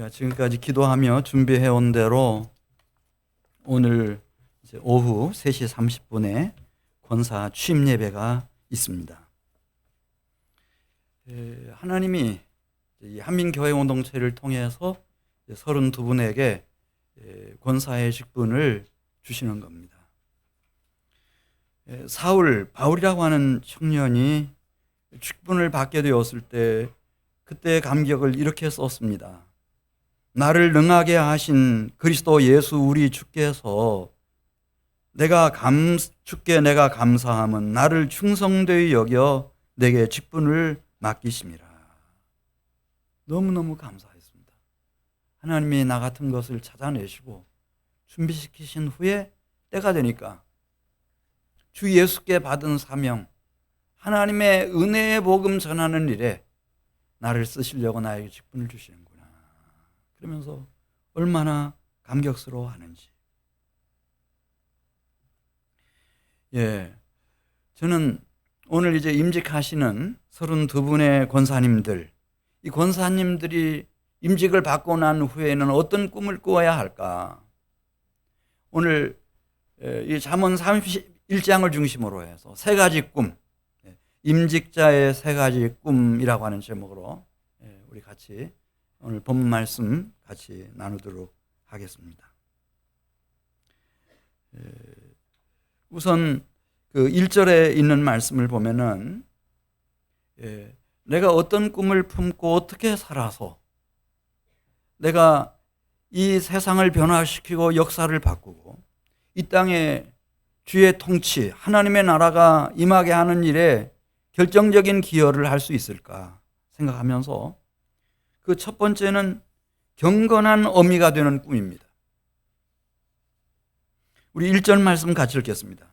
우리가 지금까지 기도하며 준비해 온 대로 오늘 이제 오후 3시 30분에 권사 취임 예배가 있습니다. 하나님이 이 한민교회 공동체를 통해서 32분에게 권사의 직분을 주시는 겁니다. 바울이라고 하는 청년이 직분을 받게 되었을 때 그때 감격을 이렇게 썼습니다. 나를 능하게 하신 그리스도 예수 우리 주께서 주께 내가 감사함은 나를 충성되이 여겨 내게 직분을 맡기심이라. 너무너무 감사했습니다. 하나님이 나 같은 것을 찾아내시고 준비시키신 후에 때가 되니까 주 예수께 받은 사명, 하나님의 은혜의 복음 전하는 일에 나를 쓰시려고 나에게 직분을 주시는구나. 그러면서 얼마나 감격스러워하는지. 저는 오늘 이제 임직하시는 32분의 권사님들, 이 권사님들이 임직을 받고 난 후에는 어떤 꿈을 꾸어야 할까? 오늘 이 잠언 31장을 중심으로 해서 세 가지 꿈, 임직자의 세 가지 꿈이라고 하는 제목으로 우리 같이 오늘 본문 말씀 같이 나누도록 하겠습니다. 우선 그 1절에 있는 말씀을 보면은 내가 어떤 꿈을 품고 어떻게 살아서 내가 이 세상을 변화시키고 역사를 바꾸고 이 땅에 주의 통치, 하나님의 나라가 임하게 하는 일에 결정적인 기여를 할 수 있을까 생각하면서 그 첫 번째는 경건한 어미가 되는 꿈입니다. 우리 1절 말씀 같이 읽겠습니다.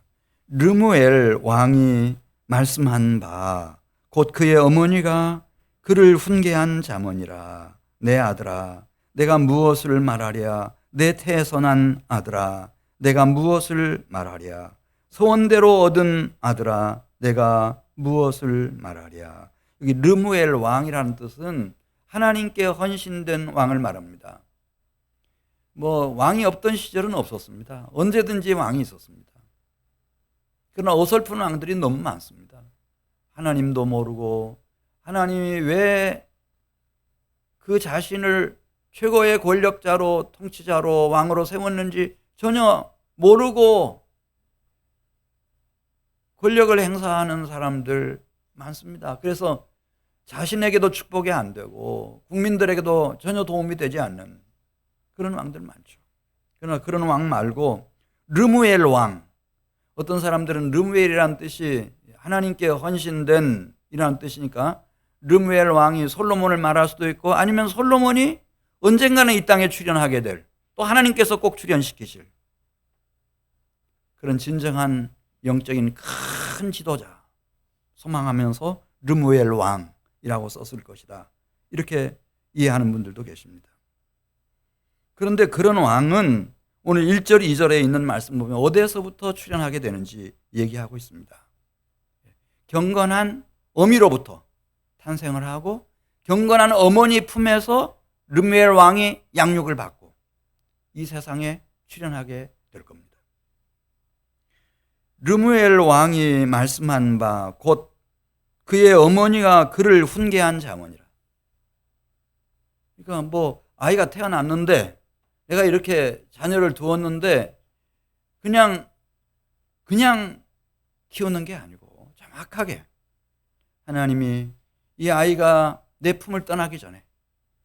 르무엘 왕이 말씀한 바 곧 그의 어머니가 그를 훈계한 자문이라. 내 아들아 내가 무엇을 말하랴. 내 태에서 난 아들아 내가 무엇을 말하랴. 소원대로 얻은 아들아 내가 무엇을 말하랴. 여기 르무엘 왕이라는 뜻은 하나님께 헌신된 왕을 말합니다. 왕이 없던 시절은 없었습니다. 언제든지 왕이 있었습니다. 그러나 어설픈 왕들이 너무 많습니다. 하나님도 모르고 하나님이 왜 그 자신을 최고의 권력자로 통치자로 왕으로 세웠는지 전혀 모르고 권력을 행사하는 사람들 많습니다. 그래서 자신에게도 축복이 안 되고 국민들에게도 전혀 도움이 되지 않는 그런 왕들 많죠. 그러나 그런 왕 말고 르무엘 왕, 어떤 사람들은 르무엘이라는 뜻이 하나님께 헌신된 이라는 뜻이니까 르무엘 왕이 솔로몬을 말할 수도 있고 아니면 솔로몬이 언젠가는 이 땅에 출현하게 될, 또 하나님께서 꼭 출현시키실 그런 진정한 영적인 큰 지도자 소망하면서 르무엘 왕이라고 썼을 것이다. 이렇게 이해하는 분들도 계십니다. 그런데 그런 왕은 오늘 1절, 2절에 있는 말씀 보면 어디에서부터 출현하게 되는지 얘기하고 있습니다. 경건한 어미로부터 탄생을 하고 경건한 어머니 품에서 르무엘 왕이 양육을 받고 이 세상에 출현하게 될 겁니다. 르무엘 왕이 말씀한 바 곧 그의 어머니가 그를 훈계한 자문이라. 그러니까 아이가 태어났는데 내가 이렇게 자녀를 두었는데 그냥 키우는 게 아니고 정확하게 하나님이 이 아이가 내 품을 떠나기 전에,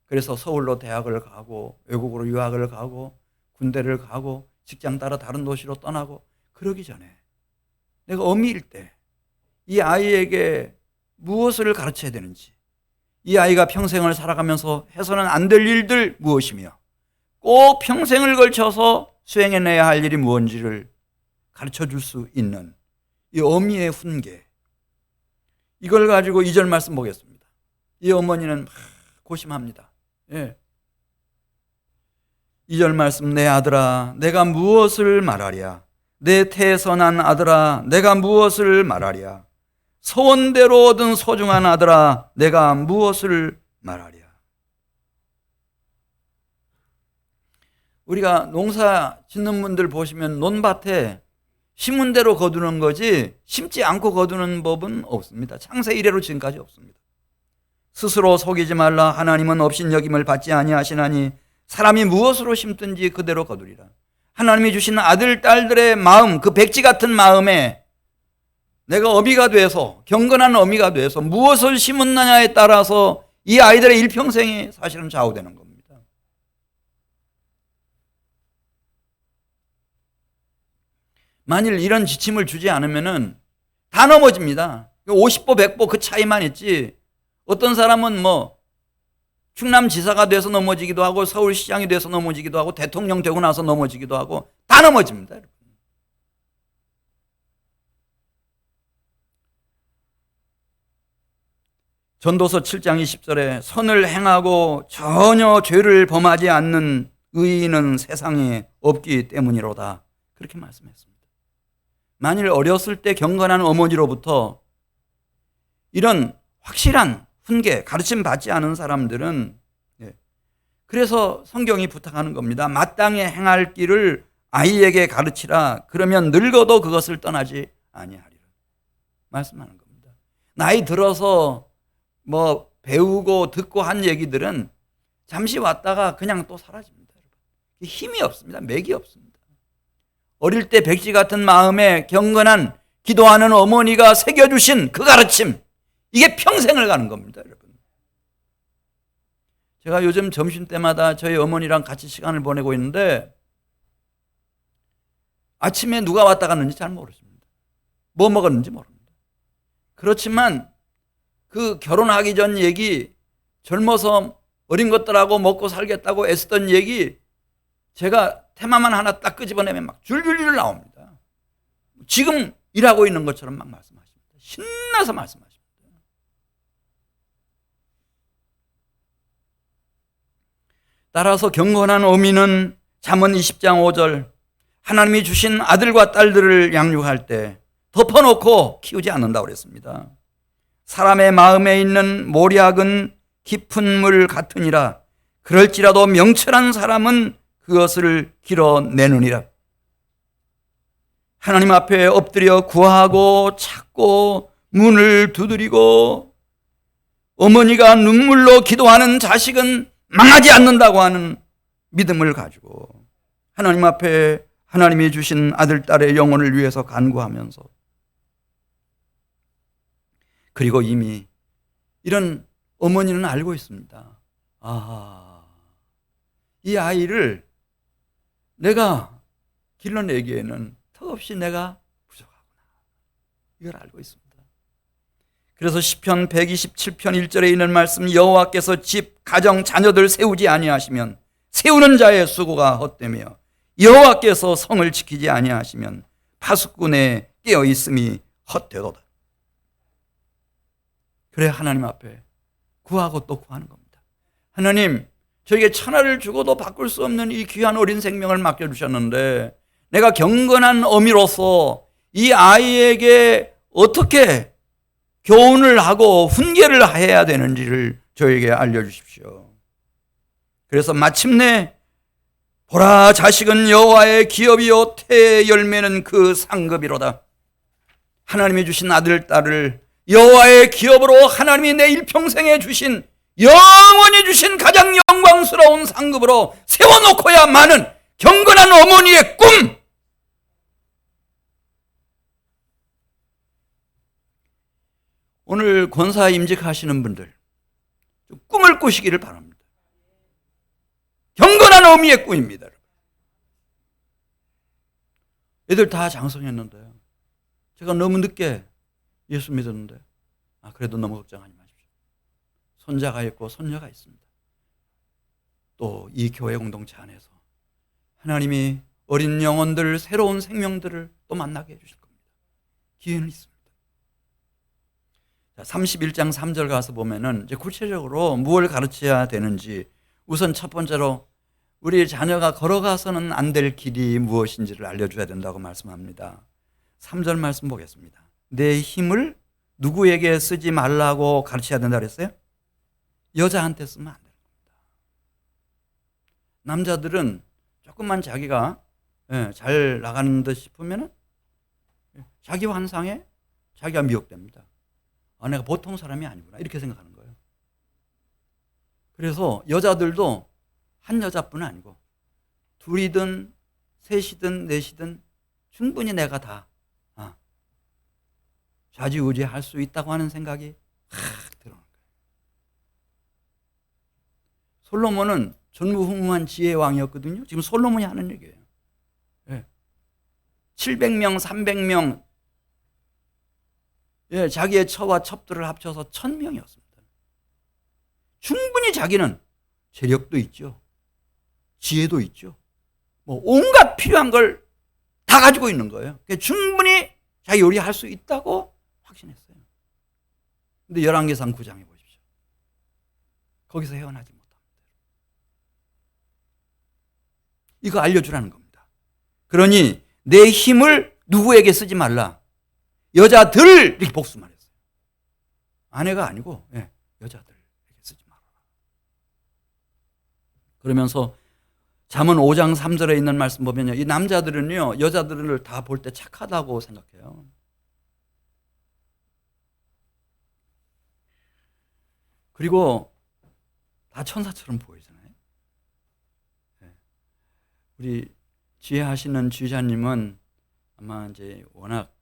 그래서 서울로 대학을 가고 외국으로 유학을 가고 군대를 가고 직장 따라 다른 도시로 떠나고 그러기 전에 내가 어미일 때 이 아이에게 무엇을 가르쳐야 되는지, 이 아이가 평생을 살아가면서 해서는 안 될 일들 무엇이며 꼭 평생을 걸쳐서 수행해내야 할 일이 무엇인지를 가르쳐 줄 수 있는 이 어미의 훈계, 이걸 가지고 2절 말씀 보겠습니다. 이 어머니는 고심합니다. 2절 말씀, 내 아들아 내가 무엇을 말하랴. 내 태에서 난 아들아 내가 무엇을 말하랴. 소원대로 얻은 소중한 아들아 내가 무엇을 말하랴. 우리가 농사 짓는 분들 보시면 논밭에 심은 대로 거두는 거지 심지 않고 거두는 법은 없습니다. 창세 이래로 지금까지 없습니다. 스스로 속이지 말라. 하나님은 업신여김을 받지 아니하시나니 사람이 무엇으로 심든지 그대로 거두리라. 하나님이 주신 아들 딸들의 마음, 그 백지 같은 마음에 내가 어미가 돼서, 경건한 어미가 돼서 무엇을 심었느냐에 따라서 이 아이들의 일평생이 사실은 좌우되는 겁니다. 만일 이런 지침을 주지 않으면은 다 넘어집니다. 50보 100보 그 차이만 있지, 어떤 사람은 뭐 충남지사가 돼서 넘어지기도 하고 서울시장이 돼서 넘어지기도 하고 대통령 되고 나서 넘어지기도 하고 다 넘어집니다. 전도서 7장 20절에 선을 행하고 전혀 죄를 범하지 않는 의인은 세상에 없기 때문이로다, 그렇게 말씀했습니다. 만일 어렸을 때 경건한 어머니로부터 이런 확실한 훈계, 가르침 받지 않은 사람들은, 그래서 성경이 부탁하는 겁니다. 마땅히 행할 길을 아이에게 가르치라. 그러면 늙어도 그것을 떠나지 아니하리라 말씀하는 겁니다. 나이 들어서 뭐 배우고 듣고 한 얘기들은 잠시 왔다가 그냥 또 사라집니다. 힘이 없습니다. 맥이 없습니다. 어릴 때 백지 같은 마음에 경건한 기도하는 어머니가 새겨주신 그 가르침, 이게 평생을 가는 겁니다, 여러분. 제가 요즘 점심때마다 저희 어머니랑 같이 시간을 보내고 있는데 아침에 누가 왔다 갔는지 잘 모르십니다. 뭐 먹었는지 모릅니다. 그렇지만 그 결혼하기 전 얘기, 젊어서 어린 것들하고 먹고 살겠다고 애쓰던 얘기, 제가 테마만 하나 딱 끄집어내면 막 줄줄줄 나옵니다. 지금 일하고 있는 것처럼 막 말씀하십니다. 신나서 말씀하십니다. 따라서 경건한 어미는 잠언 20장 5절, 하나님이 주신 아들과 딸들을 양육할 때 덮어놓고 키우지 않는다고 그랬습니다. 사람의 마음에 있는 모략은 깊은 물 같으니라. 그럴지라도 명철한 사람은 그것을 길어내느니라. 하나님 앞에 엎드려 구하고 찾고 문을 두드리고 어머니가 눈물로 기도하는 자식은 망하지 않는다고 하는 믿음을 가지고 하나님 앞에 하나님이 주신 아들, 딸의 영혼을 위해서 간구하면서, 그리고 이미 이런 어머니는 알고 있습니다. 아, 이 아이를 내가 길러내기에는 턱없이 내가 부족하구나, 이걸 알고 있습니다. 그래서 시편 127편 1절에 있는 말씀, 여호와께서 집, 가정, 자녀들 세우지 아니하시면 세우는 자의 수고가 헛되며 여호와께서 성을 지키지 아니하시면 파수꾼의 깨어 있음이 헛되도다. 그래 하나님 앞에 구하고 또 구하는 겁니다. 하나님, 저에게 천하를 주고도 바꿀 수 없는 이 귀한 어린 생명을 맡겨주셨는데 내가 경건한 어미로서 이 아이에게 어떻게 교훈을 하고 훈계를 해야 되는지를 저에게 알려주십시오. 그래서 마침내 보라, 자식은 여호와의 기업이요 태의 열매는 그 상급이로다. 하나님이 주신 아들, 딸을 여호와의 기업으로 하나님이 내 일평생에 주신, 영원히 주신 가장 영광스러운 상급으로 세워놓고야만은 경건한 어머니의 꿈, 오늘 권사 임직하시는 분들 꿈을 꾸시기를 바랍니다. 경건한 어미의 꿈입니다. 애들 다 장성했는데요, 제가 너무 늦게 예수 믿었는데, 그래도 너무 걱정하지 마십시오. 손자가 있고 손녀가 있습니다. 또 이 교회 공동체 안에서 하나님이 어린 영혼들, 새로운 생명들을 또 만나게 해주실 겁니다. 기회는 있습니다. 31장 3절 가서 보면은 이제 구체적으로 무엇을 가르쳐야 되는지, 우선 첫 번째로 우리 자녀가 걸어가서는 안 될 길이 무엇인지를 알려줘야 된다고 말씀합니다. 3절 말씀 보겠습니다. 내 힘을 누구에게 쓰지 말라고 가르쳐야 된다 그랬어요? 여자한테 쓰면 안 됩니다. 남자들은 조금만 자기가 잘 나가는 듯 싶으면 자기 환상에 자기가 미혹됩니다. 내가 보통 사람이 아니구나 이렇게 생각하는 거예요. 그래서 여자들도 한 여자뿐 아니고 둘이든 셋이든 넷이든 충분히 내가 다 좌지우지할 수 있다고 하는 생각이 확 들어오는 거예요. 솔로몬은 전무후무한 지혜의 왕이었거든요. 지금 솔로몬이 하는 얘기예요. 700명, 300명, 자기의 처와 첩들을 합쳐서 1000명이었습니다. 충분히 자기는 재력도 있죠. 지혜도 있죠. 온갖 필요한 걸 다 가지고 있는 거예요. 충분히 자기 요리할 수 있다고 확신했어요. 근데 열왕기상 9장에 보십시오. 거기서 헤어나지 못합니다. 이거 알려주라는 겁니다. 그러니 내 힘을 누구에게 쓰지 말라. 여자들 이렇게 복수만 했어요. 아내가 아니고 여자들에게 쓰지 말아라. 그러면서 잠언 5장 3절에 있는 말씀 보면요, 이 남자들은요 여자들을 다 볼 때 착하다고 생각해요. 그리고 다 천사처럼 보이잖아요. 우리 지혜하시는 지휘자님은 아마 이제 워낙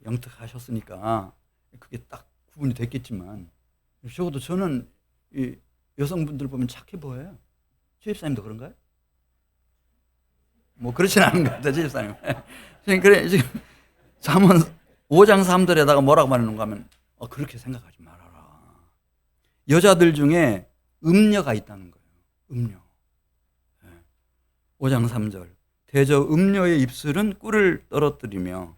영특하셨으니까 그게 딱 구분이 됐겠지만, 적어도 저는 이 여성분들 보면 착해 보여요. 지휘사님도 그런가요? 그렇진 않은 것 같아요, 지휘사님. 그래, 지금 잠언 5장 3절에다가 뭐라고 말하는가 하면 그렇게 생각하지 말아라. 여자들 중에 음녀가 있다는 거예요. 음녀. 5장 3절. 대저 음녀의 입술은 꿀을 떨어뜨리며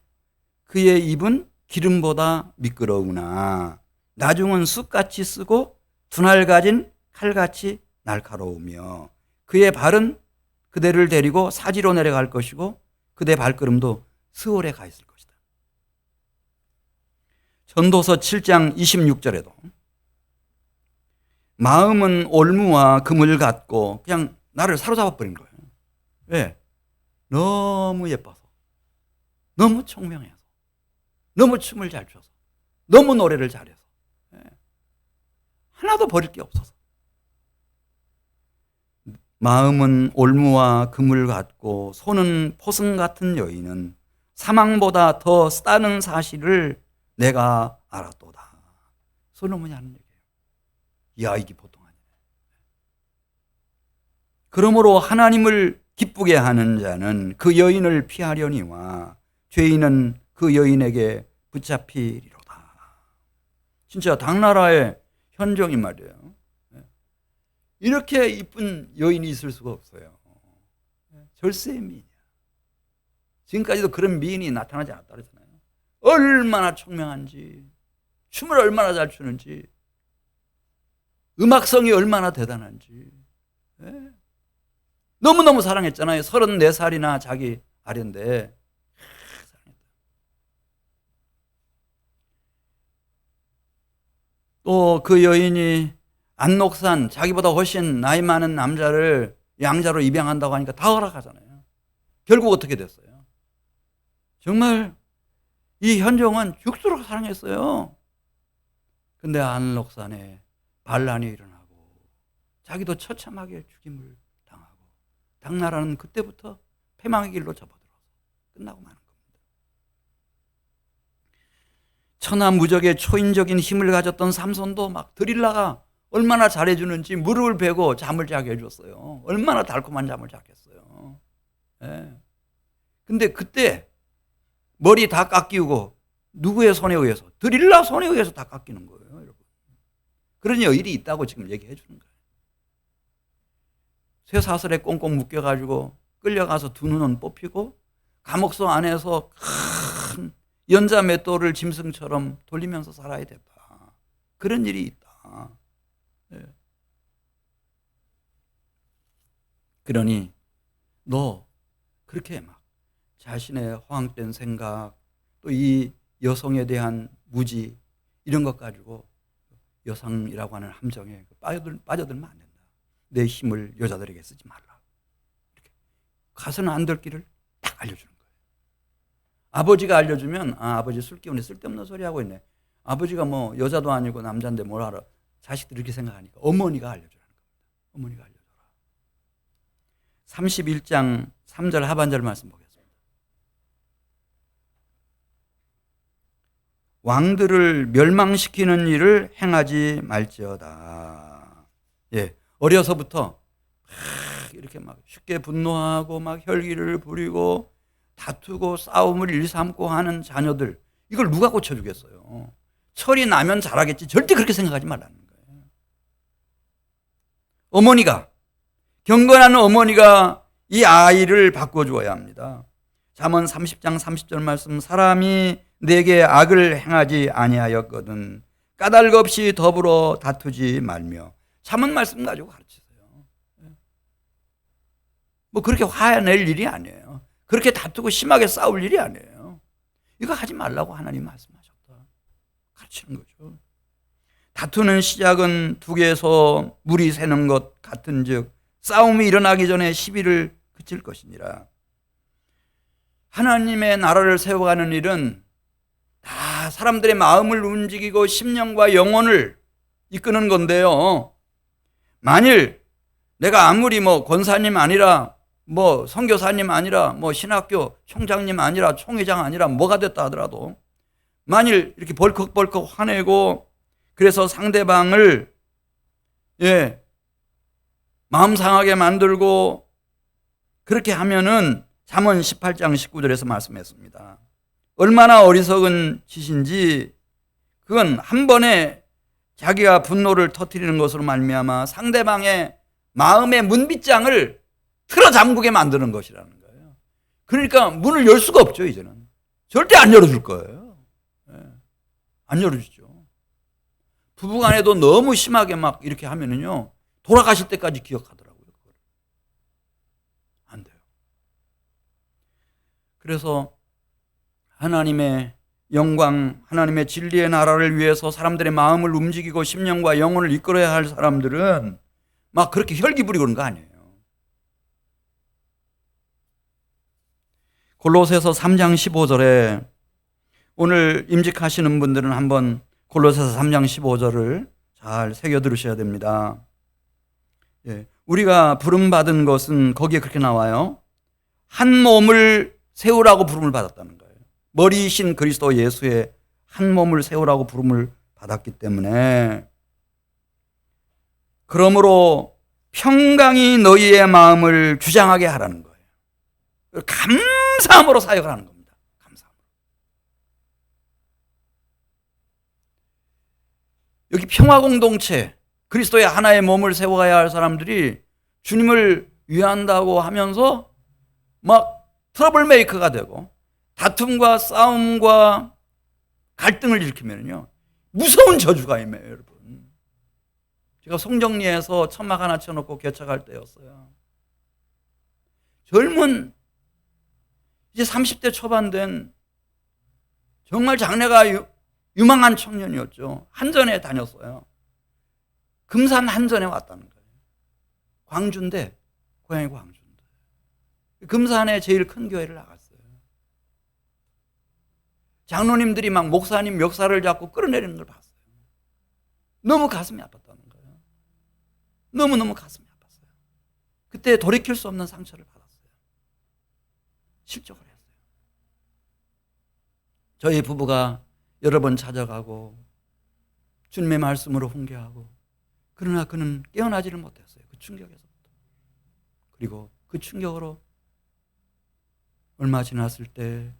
그의 입은 기름보다 미끄러우나 나중은 쑥같이 쓰고 두날 가진 칼같이 날카로우며 그의 발은 그대를 데리고 사지로 내려갈 것이고 그대 발걸음도 스올에 가 있을 것이다. 전도서 7장 26절에도 마음은 올무와 금을 갖고 그냥 나를 사로잡아 버린 거예요. 왜? 너무 예뻐서, 너무 총명해서, 너무 춤을 잘 춰서, 너무 노래를 잘해서, 하나도 버릴 게 없어서. 마음은 올무와 금을 갖고 손은 포승 같은 여인은 사망보다 더 쓰다는 사실을 내가 알았도다. 솔로몬이 하는 얘기예요. 이야, 이게 보통 아니네. 그러므로 하나님을 기쁘게 하는 자는 그 여인을 피하려니와 죄인은 그 여인에게 붙잡히리로다. 진짜 당나라의 현종이 말이에요. 이렇게 이쁜 여인이 있을 수가 없어요. 절세의 미인이야. 지금까지도 그런 미인이 나타나지 않았다 그랬잖아요. 얼마나 총명한지, 춤을 얼마나 잘 추는지, 음악성이 얼마나 대단한지. 너무너무 사랑했잖아요. 34살이나 자기 아래인데 또 그 여인이 안녹산, 자기보다 훨씬 나이 많은 남자를 양자로 입양한다고 하니까 다 허락하잖아요. 결국 어떻게 됐어요? 정말 이 현종은 죽도록 사랑했어요. 근데 안녹산에 반란이 일어나고 자기도 처참하게 죽임을 당하고 당나라는 그때부터 패망의 길로 접어들어서 끝나고 마는 겁니다. 천하무적의 초인적인 힘을 가졌던 삼손도 막 드릴라가 얼마나 잘해주는지 무릎을 베고 잠을 자게 해줬어요. 얼마나 달콤한 잠을 잤겠어요. 근데 그때 머리 다 깎이고 누구의 손에 의해서? 드릴라 손에 의해서 다 깎이는 거예요, 여러분. 그런 일이 있다고 지금 얘기해 주는 거예요. 쇠사슬에 꽁꽁 묶여가지고 끌려가서 두 눈은 뽑히고 감옥소 안에서 큰 연자 맷돌을 짐승처럼 돌리면서 살아야 됐다. 그런 일이 있다. 그러니 너 그렇게 막 자신의 허황된 생각, 또 이 여성에 대한 무지 이런 것 가지고 여성이라고 하는 함정에 빠져들면 안 된다. 내 힘을 여자들에게 쓰지 말라. 이렇게 가서는 안 될 길을 딱 알려주는 거예요. 아버지가 알려주면 아버지 술 기운에 쓸데없는 소리 하고 있네. 아버지가 뭐 여자도 아니고 남자인데 뭘 알아. 자식들이 이렇게 생각하니까 어머니가 알려주라는 겁니다. 어머니가 알려줘라. 31장 3절 하반절 말씀 보겠습니다. 왕들을 멸망시키는 일을 행하지 말지어다. 예, 어려서부터 이렇게 막 쉽게 분노하고 막 혈기를 부리고 다투고 싸움을 일삼고 하는 자녀들, 이걸 누가 고쳐주겠어요? 철이 나면 잘하겠지. 절대 그렇게 생각하지 말라는 거예요. 어머니가, 경건한 어머니가 이 아이를 바꿔주어야 합니다. 잠언 30장 30절 말씀, 사람이 내게 악을 행하지 아니하였거든 까닭 없이 더불어 다투지 말며. 잠언 말씀 가지고 가르치세요. 뭐 그렇게 화해낼 일이 아니에요. 그렇게 다투고 심하게 싸울 일이 아니에요. 이거 하지 말라고 하나님 말씀하셨다. 가르치는 거죠. 다투는 시작은 두개에서 물이 새는 것 같은즉 싸움이 일어나기 전에 시비를 그칠 것이니라. 하나님의 나라를 세워가는 일은 다 사람들의 마음을 움직이고 심령과 영혼을 이끄는 건데요. 만일 내가 아무리 뭐 권사님 아니라 뭐 선교사님 아니라 뭐 신학교 총장님 아니라 총회장 아니라 뭐가 됐다 하더라도 만일 이렇게 벌컥벌컥 화내고 그래서 상대방을 마음 상하게 만들고 그렇게 하면은 잠언 18장 19절에서 말씀했습니다. 얼마나 어리석은 짓인지 그건 한 번에 자기가 분노를 터뜨리는 것으로 말미암아 상대방의 마음의 문빗장을 틀어 잠그게 만드는 것이라는 거예요. 그러니까 문을 열 수가 없죠. 이제는 절대 안 열어줄 거예요. 안 열어주죠. 부부간에도 너무 심하게 막 이렇게 하면은요 돌아가실 때까지 기억하더라고요. 안 돼요. 그래서 하나님의 영광, 하나님의 진리의 나라를 위해서 사람들의 마음을 움직이고 심령과 영혼을 이끌어야 할 사람들은 막 그렇게 혈기 부리고 그런 거 아니에요. 골로새서 3장 15절에 오늘 임직하시는 분들은 한번 골로새서 3장 15절을 잘 새겨 들으셔야 됩니다. 우리가 부름받은 것은 거기에 그렇게 나와요. 한 몸을 세우라고 부름을 받았다는 거예요. 머리이신 그리스도 예수의 한 몸을 세우라고 부름을 받았기 때문에 그러므로 평강이 너희의 마음을 주장하게 하라는 거예요. 감사함으로 사역을 하는 겁니다. 감사함으로. 여기 평화공동체, 그리스도의 하나의 몸을 세워가야 할 사람들이 주님을 위한다고 하면서 막 트러블 메이커가 되고 다툼과 싸움과 갈등을 일으키면요 무서운 저주가 임해요. 여러분, 제가 송정리에서 천막 하나 쳐놓고 개척할 때였어요. 젊은 이제 30대 초반 된 정말 장래가 유망한 청년이었죠. 한전에 다녔어요. 금산 한전에 왔다는 거예요. 광주인데, 고향이 광주인데 금산에 제일 큰 교회를 나갔어요. 장로님들이 막 목사님 멱살을 잡고 끌어내리는 걸 봤어요. 너무 가슴이 아팠다는 거예요. 너무너무 가슴이 아팠어요. 그때 돌이킬 수 없는 상처를 받았어요. 실족을 했어요. 저희 부부가 여러 번 찾아가고 주님의 말씀으로 훈계하고 그러나 그는 깨어나지를 못했어요. 그 충격에서부터. 그리고 그 충격으로 얼마 지났을 때,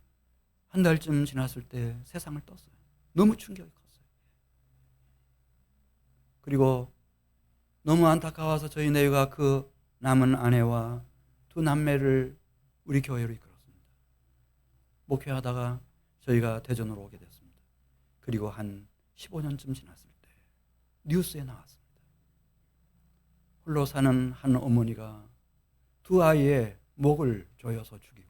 한 달쯤 지났을 때 세상을 떴어요. 너무 충격이 컸어요. 그리고 너무 안타까워서 저희 내외가 그 남은 아내와 두 남매를 우리 교회로 이끌었습니다. 목회하다가 저희가 대전으로 오게 됐습니다. 그리고 한 15년쯤 지났을 때 뉴스에 나왔습니다. 홀로 사는 한 어머니가 두 아이의 목을 조여서 죽이고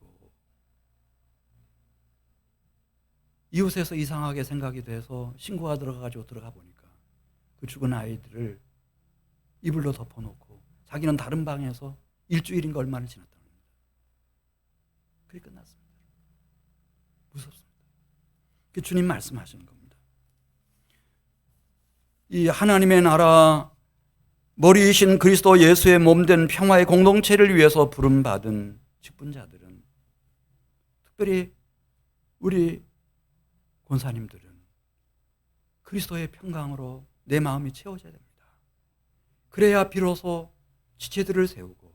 이웃에서 이상하게 생각이 돼서 신고가 들어가가지고 들어가 보니까 그 죽은 아이들을 이불로 덮어놓고 자기는 다른 방에서 일주일인가 얼마나 지났다는 겁니다. 그게 끝났습니다. 무섭습니다. 그 주님 말씀하시는 겁니다. 이 하나님의 나라, 머리이신 그리스도 예수의 몸된 평화의 공동체를 위해서 부름받은 직분자들은, 특별히 우리 권사님들은 그리스도의 평강으로 내 마음이 채워져야 됩니다. 그래야 비로소 지체들을 세우고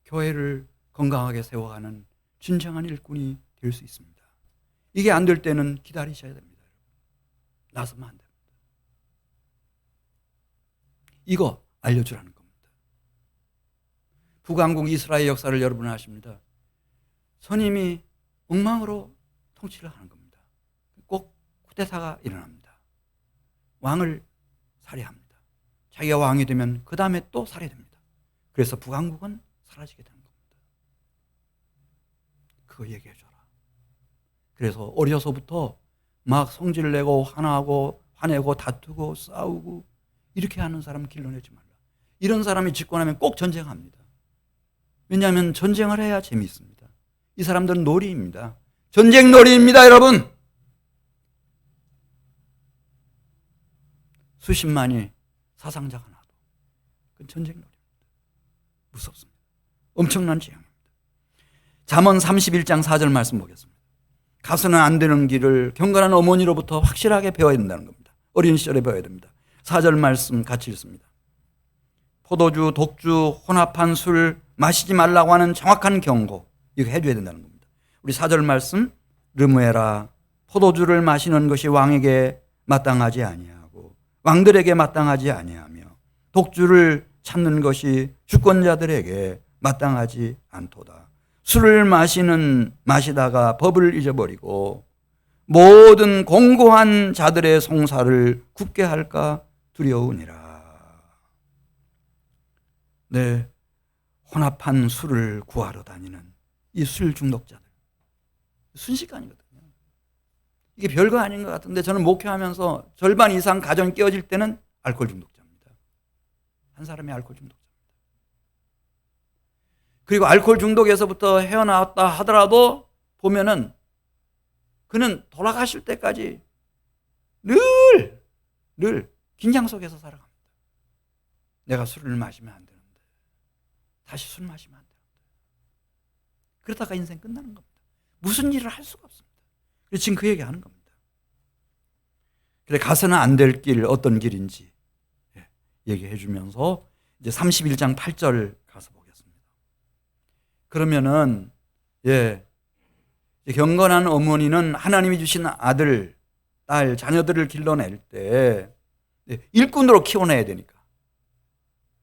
교회를 건강하게 세워가는 진정한 일꾼이 될 수 있습니다. 이게 안 될 때는 기다리셔야 됩니다. 나서면 안 됩니다. 이거 알려주라는 겁니다. 북왕국 이스라엘 역사를 여러분 아십니다. 선임이 엉망으로 통치를 하는 겁니다. 꼭 쿠데타가 일어납니다. 왕을 살해합니다. 자기가 왕이 되면 그 다음에 또 살해됩니다. 그래서 북왕국은 사라지게 되는 겁니다. 그거 얘기해줘라. 그래서 어려서부터 막 성질내고 화내고 다투고 싸우고 이렇게 하는 사람 길러내지 말라. 이런 사람이 집권하면 꼭 전쟁합니다. 왜냐하면 전쟁을 해야 재미있습니다. 이 사람들은 놀이입니다. 전쟁 놀이입니다, 여러분. 수십만이 사상자가 나도 그건 전쟁 놀이입니다. 무섭습니다. 엄청난 재앙입니다. 잠언 31장 4절 말씀 보겠습니다. 가서는 안 되는 길을 경건한 어머니로부터 확실하게 배워야 된다는 겁니다. 어린 시절에 배워야 됩니다. 4절 말씀 같이 읽습니다. 포도주, 독주, 혼합한 술 마시지 말라고 하는 정확한 경고, 이거 해줘야 된다는 겁니다. 우리 4절 말씀, 르무에라, 포도주를 마시는 것이 왕에게 마땅하지 아니하고 왕들에게 마땅하지 아니하며 독주를 찾는 것이 주권자들에게 마땅하지 않도다. 술을 마시다가 법을 잊어버리고 모든 공고한 자들의 송사를 굳게 할까 두려우니라. 네, 혼합한 술을 구하러 다니는 이 술 중독자들, 순식간이거든요. 이게 별거 아닌 것 같은데 저는 목회하면서 절반 이상 가정 깨어질 때는 알코올 중독자입니다. 한 사람이 알코올 중독자입니다. 그리고 알코올 중독에서부터 헤어나왔다 하더라도 보면은 그는 돌아가실 때까지 늘 긴장 속에서 살아갑니다. 내가 술을 마시면 안 되는데, 다시 술 마시면 안 되는데. 그러다가 인생 끝나는 겁니다. 무슨 일을 할 수가 없습니다. 그래서 지금 그 얘기하는 겁니다. 그래, 가서는 안 될 길, 어떤 길인지 얘기해 주면서 이제 31장 8절 가서 보겠습니다. 그러면은 경건한 어머니는 하나님이 주신 아들, 딸, 자녀들을 길러낼 때 일꾼으로 키워내야 되니까,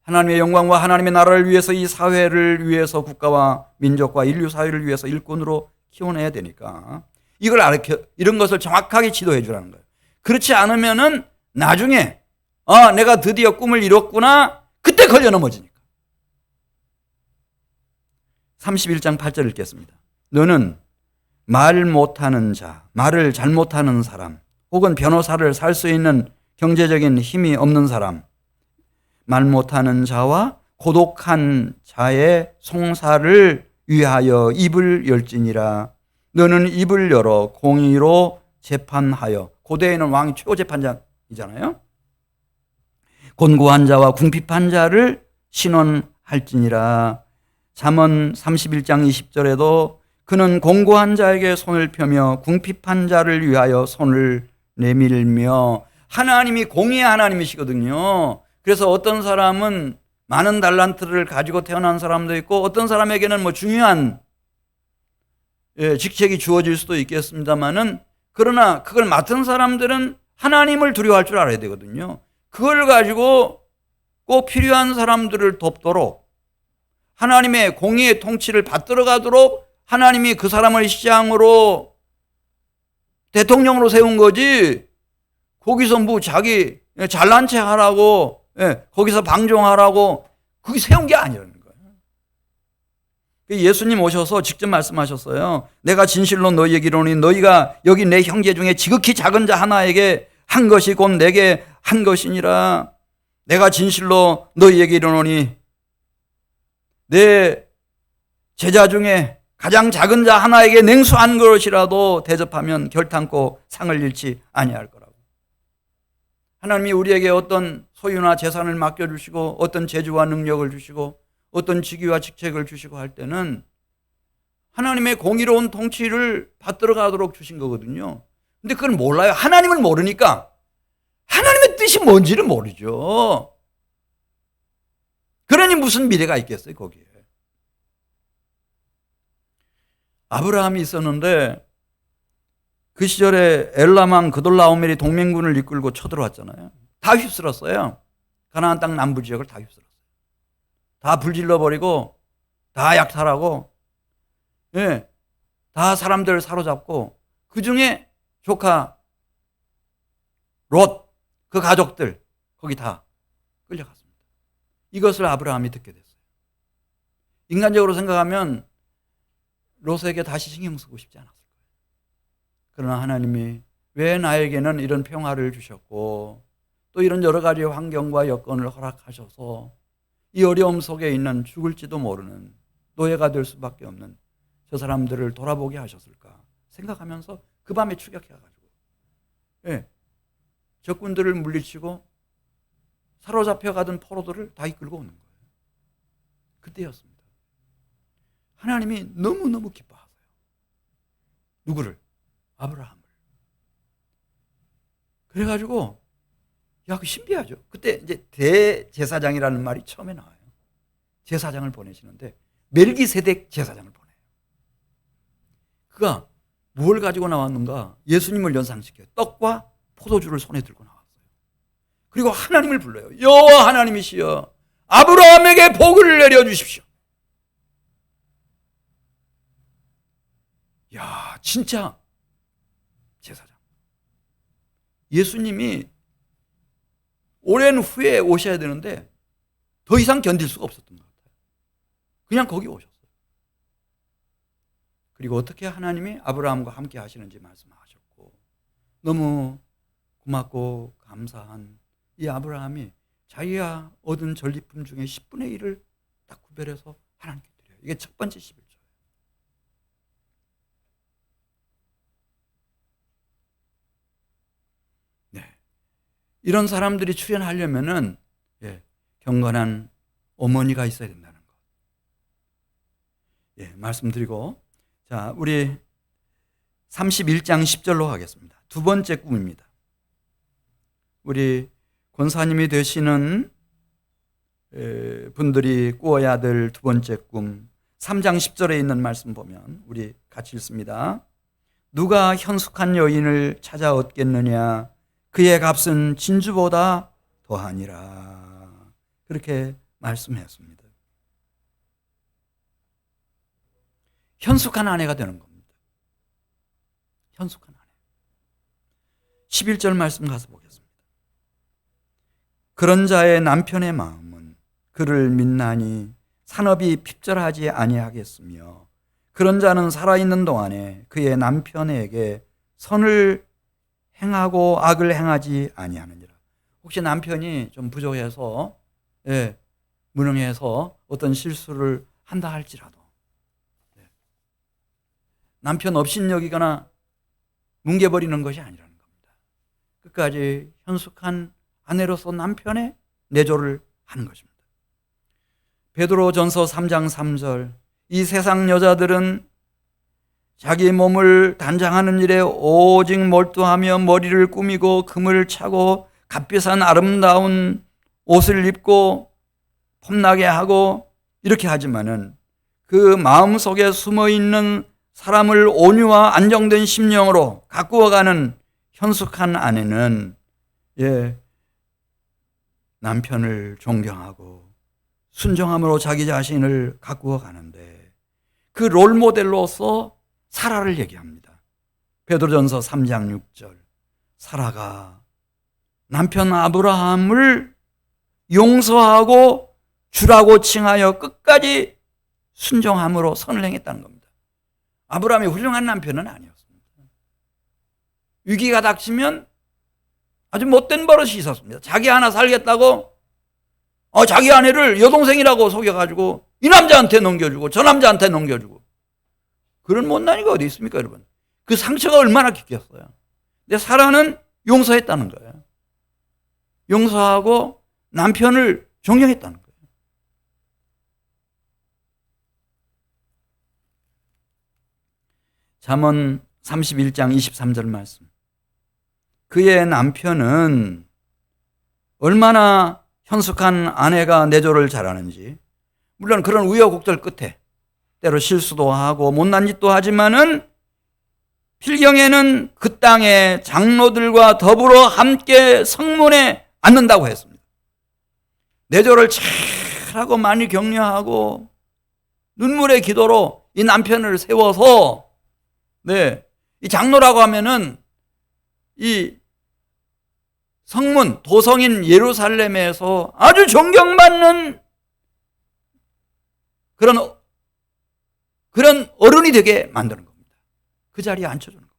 하나님의 영광과 하나님의 나라를 위해서, 이 사회를 위해서, 국가와 민족과 인류 사회를 위해서 일꾼으로 키워내야 되니까 이런 것을 정확하게 지도해 주라는 거예요. 그렇지 않으면은 나중에 내가 드디어 꿈을 이뤘구나, 그때 걸려 넘어지니까. 31장 8절 읽겠습니다. 너는 말 못하는 자, 말을 잘못하는 사람, 혹은 변호사를 살 수 있는 경제적인 힘이 없는 사람, 말 못하는 자와 고독한 자의 송사를 위하여 입을 열지니라. 너는 입을 열어 공의로 재판하여. 고대에는 왕이 최고 재판장이잖아요. 곤고한 자와 궁핍한 자를 신원할지니라. 잠언 31장 20절에도 그는 공고한 자에게 손을 펴며 궁핍한 자를 위하여 손을 내밀며. 하나님이 공의의 하나님이시거든요. 그래서 어떤 사람은 많은 달란트를 가지고 태어난 사람도 있고, 어떤 사람에게는 중요한 직책이 주어질 수도 있겠습니다만은, 그러나 그걸 맡은 사람들은 하나님을 두려워할 줄 알아야 되거든요. 그걸 가지고 꼭 필요한 사람들을 돕도록, 하나님의 공의의 통치를 받들어 가도록 하나님이 그 사람을 시장으로 대통령으로 세운 거지, 거기서 자기 잘난 체 하라고, 거기서 방종하라고 그게 세운 게 아니라는 거예요. 예수님 오셔서 직접 말씀하셨어요. 내가 진실로 너희에게 이르노니 너희가 여기 내 형제 중에 지극히 작은 자 하나에게 한 것이 곧 내게 한 것이니라. 내가 진실로 너희에게 이르노니 내 제자 중에 가장 작은 자 하나에게 냉수 한 그릇이라도 대접하면 결탄코 상을 잃지 아니할 거라고. 하나님이 우리에게 어떤 소유나 재산을 맡겨주시고 어떤 재주와 능력을 주시고 어떤 직위와 직책을 주시고 할 때는 하나님의 공의로운 통치를 받들어 가도록 주신 거거든요. 근데 그걸 몰라요. 하나님을 모르니까 하나님의 뜻이 뭔지를 모르죠. 그러니 무슨 미래가 있겠어요, 거기에. 아브라함이 있었는데 그 시절에 엘람왕 그돌라오멜이 동맹군을 이끌고 쳐들어왔잖아요. 다 휩쓸었어요. 가나안 땅 남부 지역을 다 휩쓸었어요. 다 불질러버리고 다 약탈하고, 예, 다 사람들 사로잡고 그 중에 조카 롯, 그 가족들 거기 다 끌려갔습니다. 이것을 아브라함이 듣게 됐어요. 인간적으로 생각하면 롯에게 다시 신경 쓰고 싶지 않았을 거예요. 그러나 하나님이 왜 나에게는 이런 평화를 주셨고 또 이런 여러 가지 환경과 여건을 허락하셔서 이 어려움 속에 있는 죽을지도 모르는 노예가 될 수밖에 없는 저 사람들을 돌아보게 하셨을까 생각하면서 그 밤에 추격해가지고, 예, 적군들을 물리치고 사로잡혀가던 포로들을 다 이끌고 오는 거예요. 그때였습니다. 하나님이 너무너무 기뻐하세요. 누구를? 아브라함을. 그래가지고, 야, 그 신비하죠. 그때 이제 대제사장이라는 말이 처음에 나와요. 제사장을 보내시는데, 멜기세덱 제사장을 보내요. 그가 무엇을 가지고 나왔는가? 예수님을 연상시켜요. 떡과 포도주를 손에 들고 나왔어요. 그리고 하나님을 불러요. 여호와 하나님이시여, 아브라함에게 복을 내려주십시오. 야, 진짜 제사장. 예수님이 오랜 후에 오셔야 되는데 더 이상 견딜 수가 없었던 것 같아요. 그냥 거기 오셨어요. 그리고 어떻게 하나님이 아브라함과 함께 하시는지 말씀하셨고, 너무 고맙고 감사한 이 아브라함이 자기가 얻은 전리품 중에 10분의 1을 딱 구별해서 하나님께 드려요. 이게 첫 번째 11조예요. 네. 이런 사람들이 출연하려면은, 예, 경건한 어머니가 있어야 된다는 것. 예, 말씀드리고, 자, 우리 31장 10절로 가겠습니다. 두 번째 꿈입니다. 우리 권사님이 되시는 분들이 꾸어야 될 두 번째 꿈, 3장 10절에 있는 말씀 보면 우리 같이 읽습니다. 누가 현숙한 여인을 찾아 얻겠느냐? 그의 값은 진주보다 더하니라. 그렇게 말씀했습니다. 현숙한 아내가 되는 겁니다. 현숙한 아내. 11절 말씀 가서 보겠습니다. 그런 자의 남편의 마음은 그를 믿나니 산업이 핍절하지 아니하겠으며 그런 자는 살아있는 동안에 그의 남편에게 선을 행하고 악을 행하지 아니하느니라. 혹시 남편이 좀 부족해서, 예, 무능해서 어떤 실수를 한다 할지라도, 예, 남편 업신여기거나 뭉개버리는 것이 아니라는 겁니다. 끝까지 현숙한 아내로서 남편의 내조를 하는 것입니다. 베드로전서 3장 3절, 이 세상 여자들은 자기 몸을 단장하는 일에 오직 몰두하며 머리를 꾸미고 금을 차고 값비싼 아름다운 옷을 입고 폼나게 하고 이렇게 하지만은 그 마음속에 숨어있는 사람을 온유와 안정된 심령으로 가꾸어가는 현숙한 아내는, 예, 남편을 존경하고 순종함으로 자기 자신을 가꾸어 가는데 그 롤모델로서 사라를 얘기합니다. 베드로전서 3장 6절, 사라가 남편 아브라함을 용서하고 주라고 칭하여 끝까지 순종함으로 선을 행했다는 겁니다. 아브라함이 훌륭한 남편은 아니었습니다. 위기가 닥치면 아주 못된 버릇이 있었습니다. 자기 하나 살겠다고 자기 아내를 여동생이라고 속여가지고 이 남자한테 넘겨주고 저 남자한테 넘겨주고, 그런 못난이가 어디 있습니까, 여러분? 그 상처가 얼마나 깊겠어요. 근데 사라는 용서했다는 거예요. 용서하고 남편을 존경했다는 거예요. 잠언 31장 23절 말씀. 그의 남편은 얼마나 현숙한 아내가 내조를 잘하는지, 물론 그런 우여곡절 끝에 때로 실수도 하고 못난 짓도 하지만은 필경에는 그 땅의 장로들과 더불어 함께 성문에 앉는다고 했습니다. 내조를 잘하고 많이 격려하고 눈물의 기도로 이 남편을 세워서, 이 장로라고 하면은 이 성문, 도성인 예루살렘에서 아주 존경받는 그런 어른이 되게 만드는 겁니다. 그 자리에 앉혀주는 겁니다.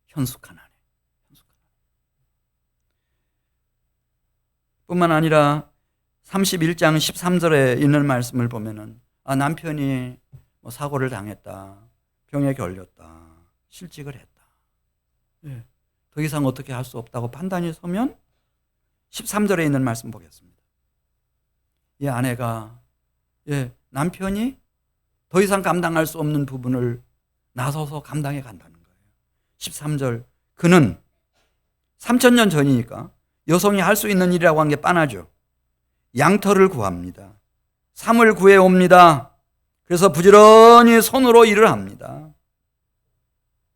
현숙한 아내. 뿐만 아니라 31장 13절에 있는 말씀을 보면은 남편이 사고를 당했다, 병에 걸렸다, 실직을 했다, 더 이상 어떻게 할 수 없다고 판단이 서면 13절에 있는 말씀 보겠습니다. 이 아내가 남편이 더 이상 감당할 수 없는 부분을 나서서 감당해 간다는 거예요. 13절, 그는 3000년 전이니까 여성이 할 수 있는 일이라고 한 게 빤하죠. 양털을 구합니다. 삼을 구해옵니다. 그래서 부지런히 손으로 일을 합니다.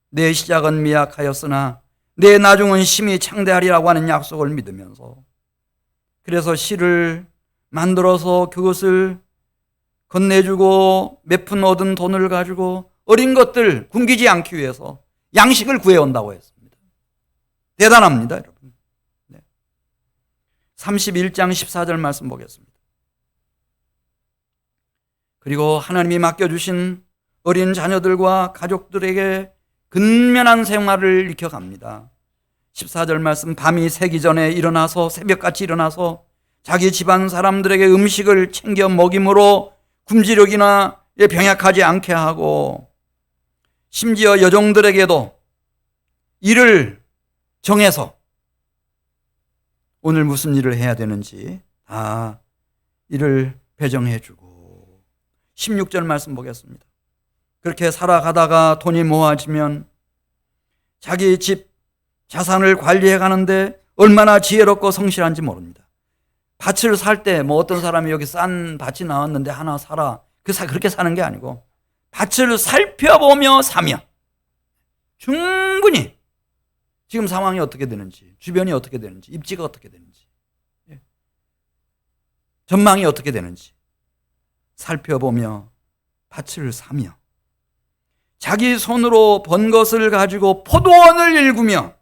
내 시작은 미약하였으나 내 나중은 심히 창대하리라고 하는 약속을 믿으면서, 그래서 실을 만들어서 그것을 건네주고 몇 푼 얻은 돈을 가지고 어린 것들 굶기지 않기 위해서 양식을 구해온다고 했습니다. 대단합니다, 여러분. 31장 14절 말씀 보겠습니다. 그리고 하나님이 맡겨주신 어린 자녀들과 가족들에게 근면한 생활을 익혀갑니다. 14절 말씀, 밤이 새기 전에 일어나서 새벽같이 일어나서 자기 집안 사람들에게 음식을 챙겨 먹임으로 굶주려기나 병약하지 않게 하고, 심지어 여종들에게도 일을 정해서 오늘 무슨 일을 해야 되는지 다 일을 배정해 주고. 16절 말씀 보겠습니다. 그렇게 살아가다가 돈이 모아지면 자기 집 자산을 관리해 가는데 얼마나 지혜롭고 성실한지 모릅니다. 밭을 살 때 어떤 사람이 여기 싼 밭이 나왔는데 하나 사라, 그렇게 사는 게 아니고 밭을 살펴보며 사며 충분히 지금 상황이 어떻게 되는지, 주변이 어떻게 되는지, 입지가 어떻게 되는지, 전망이 어떻게 되는지 살펴보며 밭을 사며 자기 손으로 번 것을 가지고 포도원을 일구며,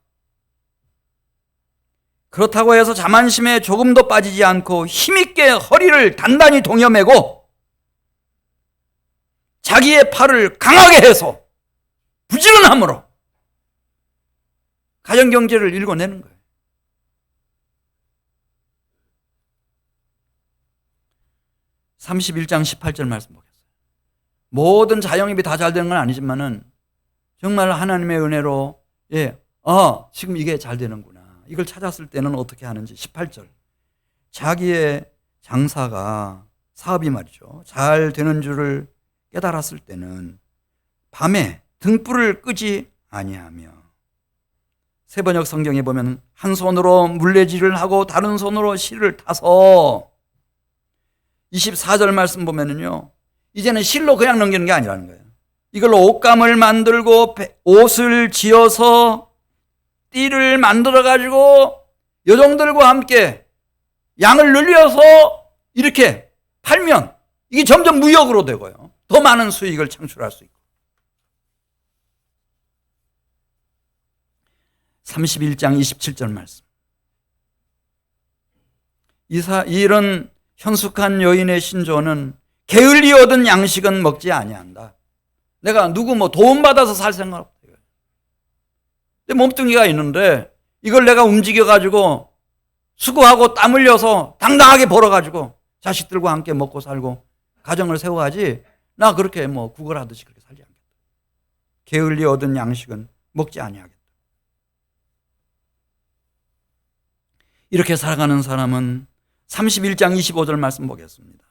그렇다고 해서 자만심에 조금도 빠지지 않고 힘있게 허리를 단단히 동여매고 자기의 팔을 강하게 해서 부지런함으로 가정경제를 읽어내는 거예요. (31장 18절) 말씀 보겠습니다. 모든 자영입이 다 잘 되는 건 아니지만은 정말 하나님의 은혜로 지금 이게 잘 되는구나, 이걸 찾았을 때는 어떻게 하는지. 18절, 자기의 장사가, 사업이 말이죠, 잘 되는 줄을 깨달았을 때는 밤에 등불을 끄지 아니하며. 세번역 성경에 보면 한 손으로 물레질을 하고 다른 손으로 실을 타서. 24절 말씀 보면은요, 이제는 실로 그냥 넘기는 게 아니라는 거예요. 이걸로 옷감을 만들고 옷을 지어서 띠를 만들어 가지고 여종들과 함께 양을 늘려서 이렇게 팔면 이게 점점 무역으로 되고요, 더 많은 수익을 창출할 수 있고. 31장 27절 말씀, 이런 현숙한 여인의 신조는 게을리 얻은 양식은 먹지 아니한다. 내가 누구 도움받아서 살 생각 없어요. 내 몸뚱이가 있는데 이걸 내가 움직여가지고 수고하고 땀 흘려서 당당하게 벌어가지고 자식들과 함께 먹고 살고 가정을 세워야지 나 그렇게 뭐 구걸하듯이 그렇게 살지 않겠다. 게을리 얻은 양식은 먹지 아니하겠다. 이렇게 살아가는 사람은 31장 25절 말씀 보겠습니다.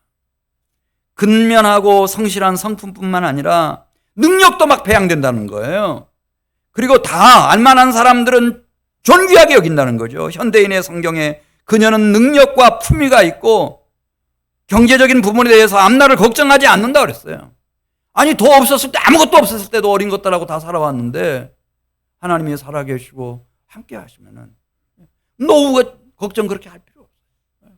근면하고 성실한 성품뿐만 아니라 능력도 막 배양된다는 거예요. 그리고 다 알만한 사람들은 존귀하게 여긴다는 거죠. 현대인의 성경에 그녀는 능력과 품위가 있고 경제적인 부분에 대해서 앞날을 걱정하지 않는다 그랬어요. 아니 더 없었을 때 아무것도 없었을 때도 어린 것들하고 다 살아왔는데 하나님이 살아계시고 함께 하시면은 노후가 걱정 그렇게 할 필요 없어요.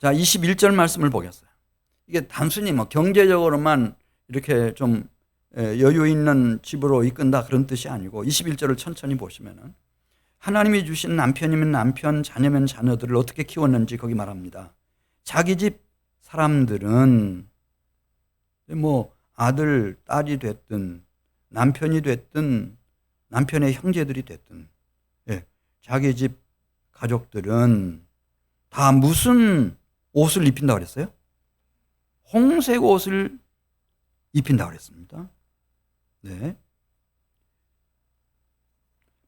자, 21절 말씀을 보겠어요. 이게 단순히 뭐 경제적으로만 이렇게 좀 여유 있는 집으로 이끈다 그런 뜻이 아니고 21절을 천천히 보시면은 하나님이 주신 남편이면 남편, 자녀면 자녀들을 어떻게 키웠는지 거기 말합니다. 자기 집 사람들은 뭐 아들, 딸이 됐든 남편이 됐든 남편의 형제들이 됐든 자기 집 가족들은 다 무슨 옷을 입힌다고 그랬어요? 홍색 옷을 입힌다고 그랬습니다. 네.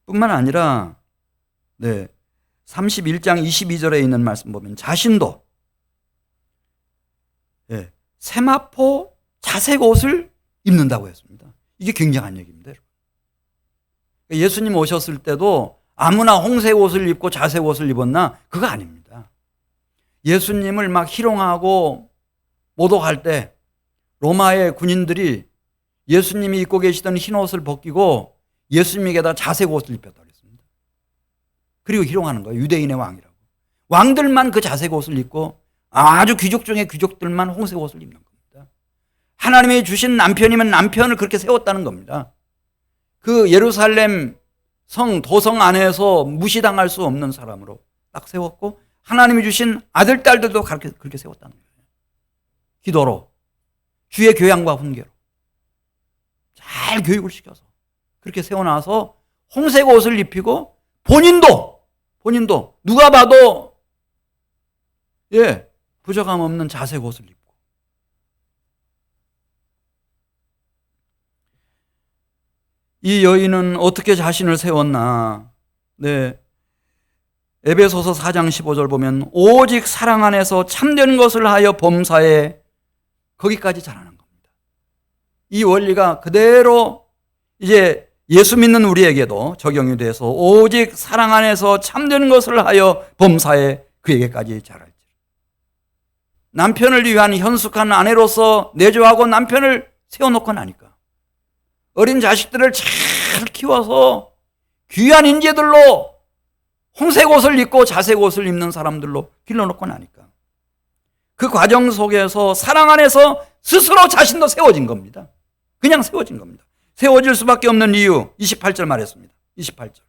뿐만 아니라 31장 22절에 있는 말씀 보면 자신도 세마포 자색 옷을 입는다고 했습니다. 이게 굉장한 얘기입니다. 예수님 오셨을 때도 아무나 홍색 옷을 입고 자색 옷을 입었나? 그거 아닙니다. 예수님을 막 희롱하고 모독할 때 로마의 군인들이 예수님이 입고 계시던 흰 옷을 벗기고 예수님에게다 자색 옷을 입혔다고 했습니다. 그리고 희롱하는 거예요. 유대인의 왕이라고. 왕들만 그 자색 옷을 입고 아주 귀족 중에 귀족들만 홍색 옷을 입는 겁니다. 하나님이 주신 남편이면 남편을 그렇게 세웠다는 겁니다. 그 예루살렘 성 도성 안에서 무시당할 수 없는 사람으로 딱 세웠고 하나님이 주신 아들, 딸들도 그렇게 세웠다는 거예요. 기도로, 주의 교양과 훈계로 잘 교육을 시켜서 그렇게 세워놔서 홍색 옷을 입히고 본인도 누가 봐도 부족함 없는 자색 옷을 입고 이 여인은 어떻게 자신을 세웠나? 에베소서 4장 15절 보면 오직 사랑 안에서 참된 것을 하여 범사에 거기까지 잘하는 겁니다. 이 원리가 그대로 이제 예수 믿는 우리에게도 적용이 돼서 오직 사랑 안에서 참된 것을 하여 범사에 그에게까지 잘할지. 남편을 위한 현숙한 아내로서 내조하고 남편을 세워놓고 나니까 어린 자식들을 잘 키워서 귀한 인재들로 홍색 옷을 입고 자색 옷을 입는 사람들로 길러놓고 나니까 그 과정 속에서 사랑 안에서 스스로 자신도 세워진 겁니다. 그냥 세워진 겁니다. 세워질 수밖에 없는 이유 28절 말했습니다. 28절.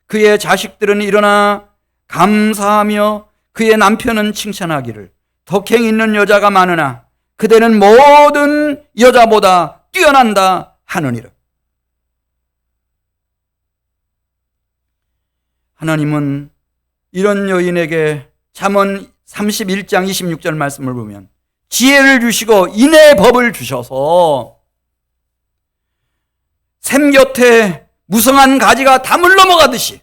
그의 자식들은 일어나 감사하며 그의 남편은 칭찬하기를 덕행 있는 여자가 많으나 그대는 모든 여자보다 뛰어난다 하느니라. 하나님은 이런 여인에게 잠언 31장 26절 말씀을 보면 지혜를 주시고 인의 법을 주셔서 샘 곁에 무성한 가지가 담을 넘어가듯이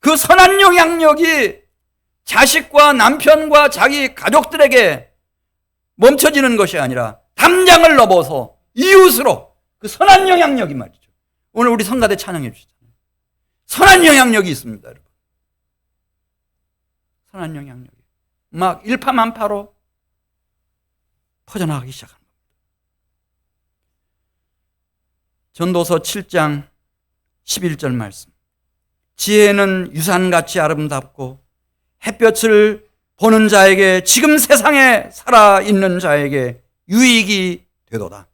그 선한 영향력이 자식과 남편과 자기 가족들에게 멈춰지는 것이 아니라 담장을 넘어서 이웃으로 그 선한 영향력이 말이죠. 오늘 우리 성가대 찬양해 주시잖아요. 선한 영향력이 있습니다, 여러분. 선한 영향력이 막 일파만파로 퍼져나가기 시작합니다. 전도서 7장 11절 말씀. 지혜는 유산같이 아름답고 햇볕을 보는 자에게 지금 세상에 살아있는 자에게 유익이 되도다.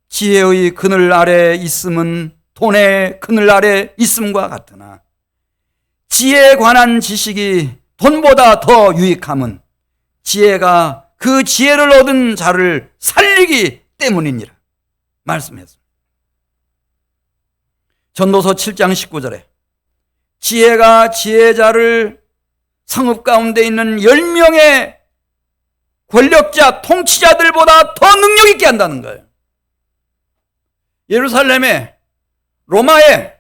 지혜의 그늘 아래 있음은 돈의 그늘 아래 있음과 같으나 지혜에 관한 지식이 돈보다 더 유익함은 지혜가 그 지혜를 얻은 자를 살리기 때문이니라 말씀했습니다. 전도서 7장 19절에 지혜가 지혜자를 성읍 가운데 있는 10명의 권력자, 통치자들보다 더 능력 있게 한다는 거예요. 예루살렘에, 로마에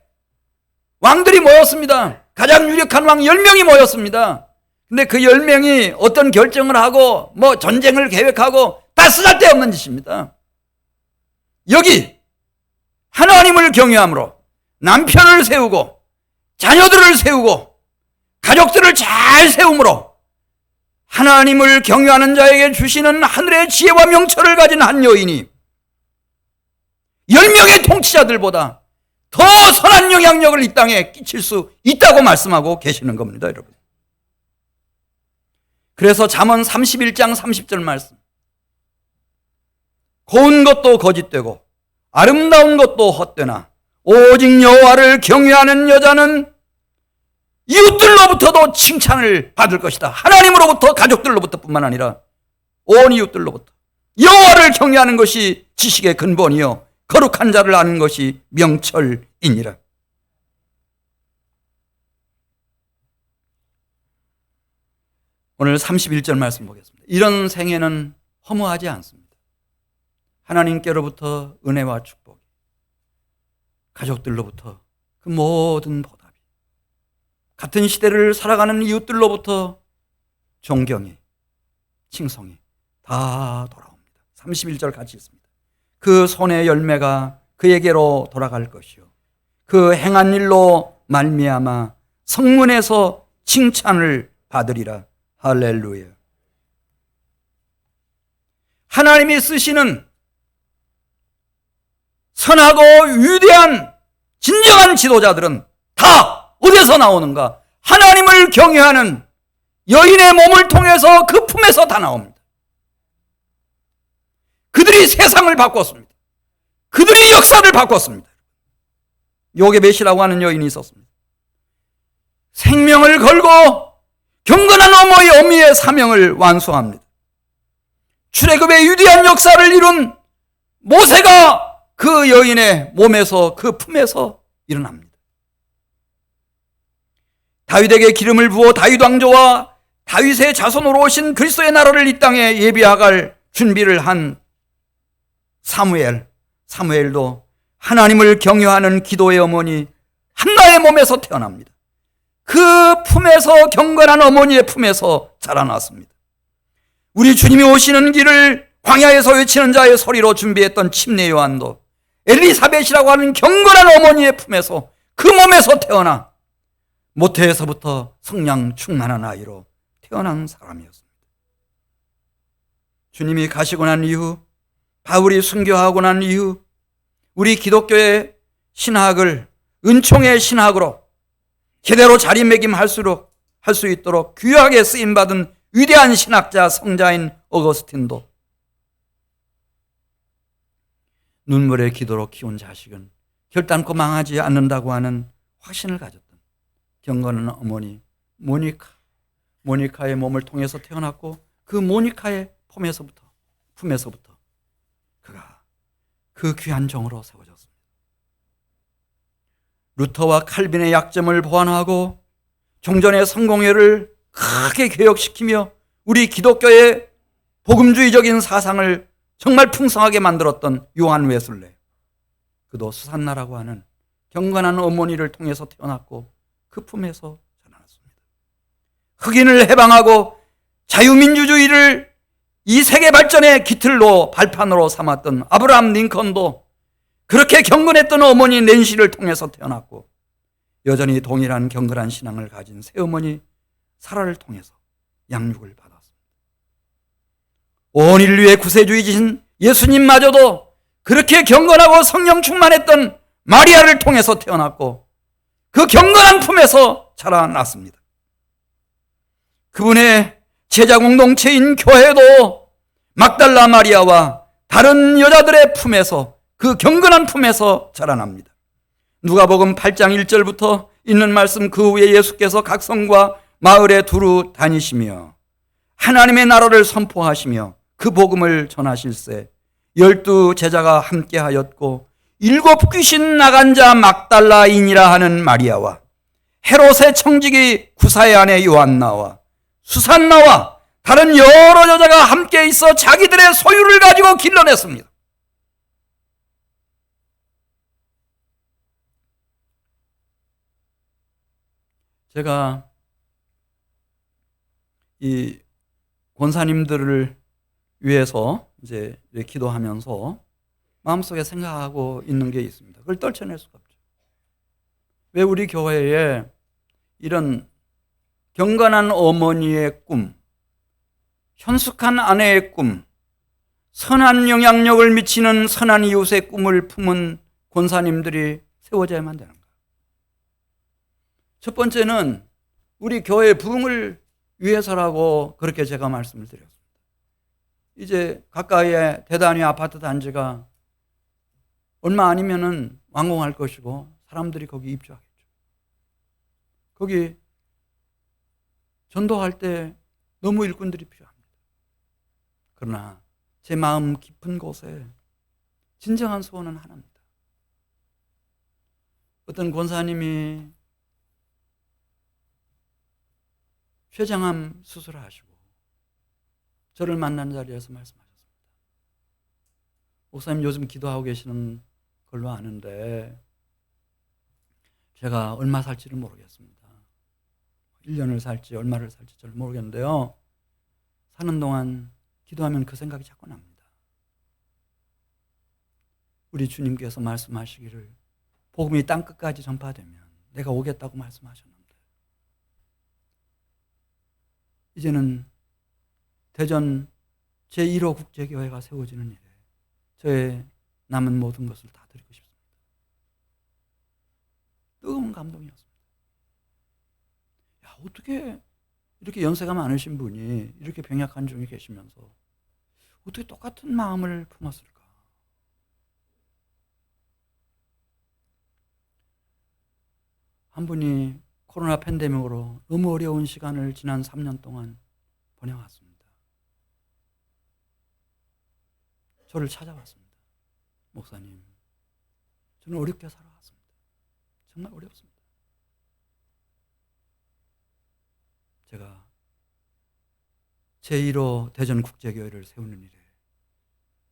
왕들이 모였습니다. 가장 유력한 왕 10명이 모였습니다. 근데 그 10명이 어떤 결정을 하고 전쟁을 계획하고 다 쓰잘데없는 짓입니다. 여기 하나님을 경외함으로 남편을 세우고 자녀들을 세우고 가족들을 잘 세움으로 하나님을 경외하는 자에게 주시는 하늘의 지혜와 명철을 가진 한 여인이 10명의 통치자들보다 더 선한 영향력을 이 땅에 끼칠 수 있다고 말씀하고 계시는 겁니다, 여러분. 그래서 잠언 31장 30절 말씀. 고운 것도 거짓되고 아름다운 것도 헛되나 오직 여호와를 경외하는 여자는 이웃들로부터도 칭찬을 받을 것이다. 하나님으로부터, 가족들로부터 뿐만 아니라 온 이웃들로부터. 여호와를 경외하는 것이 지식의 근본이요 거룩한 자를 아는 것이 명철이니라. 오늘 31절 말씀 보겠습니다. 이런 생애는 허무하지 않습니다. 하나님께로부터 은혜와 축복이, 가족들로부터 그 모든 보답이, 같은 시대를 살아가는 이웃들로부터 존경이, 칭송이 다 돌아옵니다. 31절 같이 있습니다. 그 손의 열매가 그에게로 돌아갈 것이요 그 행한 일로 말미암아 성문에서 칭찬을 받으리라. 할렐루야. 하나님이 쓰시는 선하고 위대한 진정한 지도자들은 다 어디서 나오는가? 하나님을 경외하는 여인의 몸을 통해서 그 품에서 다 나옵니다. 그들이 세상을 바꿨습니다. 그들이 역사를 바꿨습니다. 요게벳이라고 하는 여인이 있었습니다. 생명을 걸고 경건한 어미의 사명을 완수합니다. 출애굽의 위대한 역사를 이룬 모세가 그 여인의 몸에서, 그 품에서 일어납니다. 다윗에게 기름을 부어 다윗 왕조와 다윗의 자손으로 오신 그리스도의 나라를 이 땅에 예비하갈 준비를 한 사무엘도 하나님을 경외하는 기도의 어머니 한나의 몸에서 태어납니다. 그 품에서, 경건한 어머니의 품에서 자라났습니다. 우리 주님이 오시는 길을 광야에서 외치는 자의 소리로 준비했던 침례 요한도 엘리사벳이라고 하는 경건한 어머니의 품에서, 그 몸에서 태어나 모태에서부터 성령 충만한 아이로 태어난 사람이었습니다. 주님이 가시고 난 이후, 바울이 순교하고 난 이후 우리 기독교의 신학을 은총의 신학으로 제대로 자리매김할수록 할 수 있도록 귀하게 쓰임받은 위대한 신학자 성자인 어거스틴도 눈물의 기도로 키운 자식은 결단코 망하지 않는다고 하는 확신을 가졌던 경건한 어머니 모니카의 몸을 통해서 태어났고, 그 모니카의 품에서부터 그가 그 귀한 종으로 세워졌습니다. 루터와 칼빈의 약점을 보완하고 종전의 성공회를 크게 개혁시키며 우리 기독교의 복음주의적인 사상을 정말 풍성하게 만들었던 요한 웨슬레, 그도 수산나라고 하는 경건한 어머니를 통해서 태어났고 그 품에서 자라났습니다. 흑인을 해방하고 자유민주주의를 이 세계 발전의 기틀로 발판으로 삼았던 아브라함 링컨도 그렇게 경건했던 어머니 낸시를 통해서 태어났고, 여전히 동일한 경건한 신앙을 가진 새어머니 사라를 통해서 양육을 받았습니다. 온 인류의 구세주이신 예수님마저도 그렇게 경건하고 성령 충만했던 마리아를 통해서 태어났고 그 경건한 품에서 자라났습니다. 그분의 제자 공동체인 교회도 막달라 마리아와 다른 여자들의 품에서, 그 경건한 품에서 자라납니다. 누가복음 8장 1절부터 있는 말씀, 그 후에 예수께서 각 성과 마을에 두루 다니시며 하나님의 나라를 선포하시며 그 복음을 전하실세 12 제자가 함께하였고 7 귀신 나간 자 막달라인이라 하는 마리아와 헤롯의 청지기 구사의 아내 요한나와 수산나와 다른 여러 여자가 함께 있어 자기들의 소유를 가지고 길러냈습니다. 제가 이 권사님들을 위해서 이제 기도하면서 마음속에 생각하고 있는 게 있습니다. 그걸 떨쳐낼 수가 없죠. 왜 우리 교회에 이런 경건한 어머니의 꿈, 현숙한 아내의 꿈, 선한 영향력을 미치는 선한 이웃의 꿈을 품은 권사님들이 세워져야만 되는가? 첫 번째는 우리 교회의 부흥을 위해서라고 그렇게 제가 말씀을 드렸습니다. 이제 가까이에 대단히 아파트 단지가 얼마 아니면은 완공할 것이고 사람들이 거기 입주하겠죠. 거기 전도할 때 너무 일꾼들이 필요합니다. 그러나 제 마음 깊은 곳에 진정한 소원은 하나입니다. 어떤 권사님이 췌장암 수술을 하시고 저를 만난 자리에서 말씀하셨습니다. 목사님 요즘 기도하고 계시는 걸로 아는데 제가 얼마 살지를 모르겠습니다. 1년을 살지 얼마를 살지 잘 모르겠는데요. 사는 동안 기도하면 그 생각이 자꾸 납니다. 우리 주님께서 말씀하시기를 복음이 땅끝까지 전파되면 내가 오겠다고 말씀하셨는데 이제는 대전 제1호 국제교회가 세워지는 일에 저의 남은 모든 것을 다 드리고 싶습니다. 뜨거운 감동이었습니다. 야, 어떻게 이렇게 연세가 많으신 분이 이렇게 병약한 중에 계시면서 어떻게 똑같은 마음을 품었을까? 한 분이 코로나 팬데믹으로 너무 어려운 시간을 지난 3년 동안 보내왔습니다. 저를 찾아왔습니다. 목사님, 저는 어렵게 살아왔습니다. 정말 어렵습니다. 제가 제1호 대전국제교회를 세우는 일에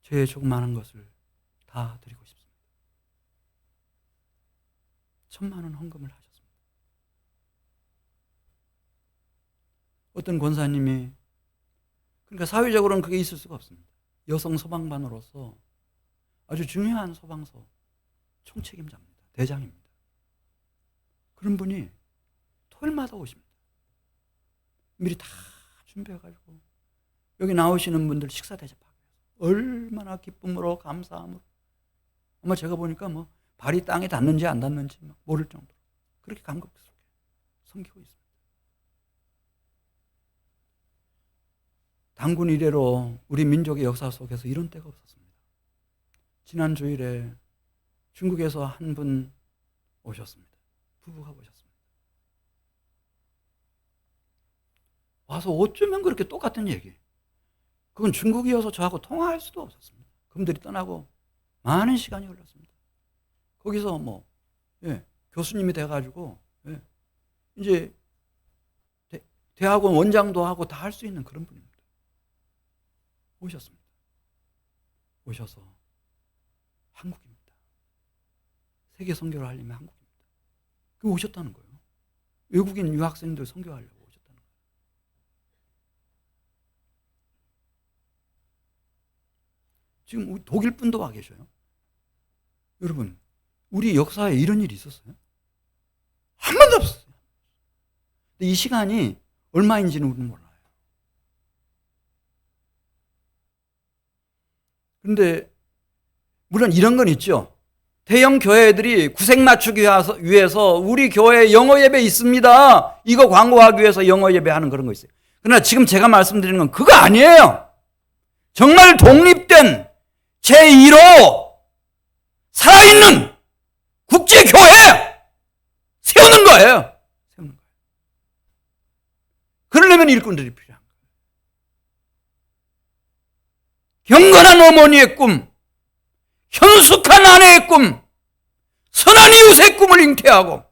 저의 조그마한 것을 다 드리고 싶습니다. 1,000만 원 헌금을 하셨습니다. 어떤 권사님이, 그러니까 사회적으로는 그게 있을 수가 없습니다. 여성 소방관으로서 아주 중요한 소방서 총책임자입니다. 대장입니다. 그런 분이 토요일마다 오십니다. 미리 다 준비해가지고 여기 나오시는 분들 식사 대접하고 얼마나 기쁨으로 감사함으로 아마 제가 보니까 뭐 발이 땅에 닿는지 안 닿는지 막 모를 정도로 그렇게 감격스럽게 섬기고 있습니다. 단군 이래로 우리 민족의 역사 속에서 이런 때가 없었습니다. 지난 주일에 중국에서 한 분 오셨습니다. 부부가 오셨습니다. 와서 어쩌면 그렇게 똑같은 얘기. 그건 중국이어서 저하고 통화할 수도 없었습니다. 그분들이 떠나고 많은 시간이 흘렀습니다. 거기서 교수님이 돼가지고 이제 대학원 원장도 하고 다 할 수 있는 그런 분입니다. 오셨습니다. 오셔서 한국입니다. 세계 선교를 하려면 한국입니다. 그 오셨다는 거예요. 외국인 유학생들 선교하려고 오셨다는 거예요. 지금 독일 분도 와 계셔요. 여러분, 우리 역사에 이런 일이 있었어요? 한 번도 없었어요. 근데 이 시간이 얼마인지는 우리는 몰라요. 그런데 물론 이런 건 있죠. 대형 교회들이 구색 맞추기 위해서 우리 교회에 영어 예배 있습니다. 이거 광고하기 위해서 영어 예배하는 그런 거 있어요. 그러나 지금 제가 말씀드리는 건 그거 아니에요. 정말 독립된 제1호 살아있는 국제교회 세우는 거예요. 세우는 거예요. 그러려면 일꾼들이 필요한 거예요. 경건한 어머니의 꿈, 현숙한 아내의 꿈, 선한 이웃의 꿈을 잉태하고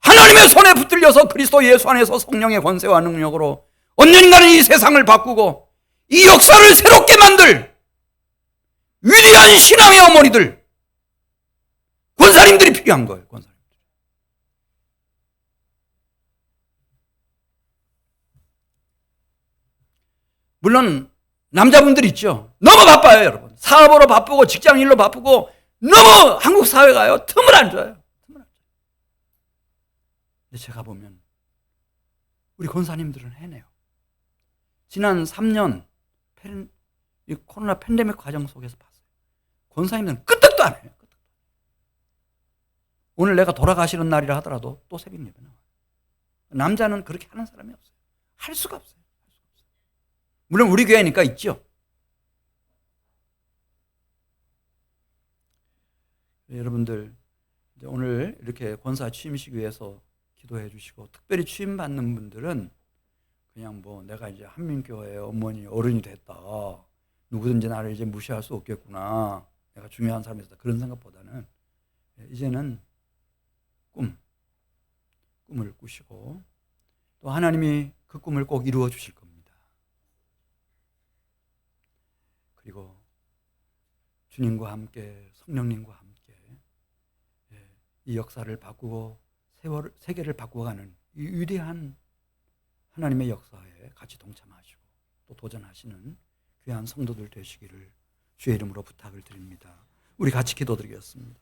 하나님의 손에 붙들려서 그리스도 예수 안에서 성령의 권세와 능력으로 언젠가는 이 세상을 바꾸고 이 역사를 새롭게 만들 위대한 신앙의 어머니들, 권사님들이 필요한 거예요. 권사님들. 물론 남자분들 있죠. 너무 바빠요, 여러분. 사업으로 바쁘고 직장 일로 바쁘고 너무 한국 사회가요 틈을 안 줘요. 틈을 안 줘요. 근데 제가 보면 우리 권사님들은 해내요. 지난 3년 이 코로나 팬데믹 과정 속에서 봤어요. 권사님들은 끄떡도 안 해요. 끄떡도. 오늘 내가 돌아가시는 날이라 하더라도 또 새벽 예배 나와요. 남자는 그렇게 하는 사람이 없어요. 할 수가 없어요. 물론 우리 교회니까 있죠. 여러분들 오늘 이렇게 권사 취임식 위해서 기도해 주시고 특별히 취임 받는 분들은 그냥 뭐 내가 이제 한민교회 어머니 어른이 됐다. 누구든지 나를 이제 무시할 수 없겠구나. 내가 중요한 사람이다. 그런 생각보다는 이제는 꿈을 꾸시고 또 하나님이 그 꿈을 꼭 이루어 주실 겁니다. 그리고 주님과 함께 성령님과 함께 이 역사를 바꾸고 세계를 바꾸어가는 이 위대한 하나님의 역사에 같이 동참하시고 또 도전하시는 귀한 성도들 되시기를 주의 이름으로 부탁을 드립니다. 우리 같이 기도드리겠습니다.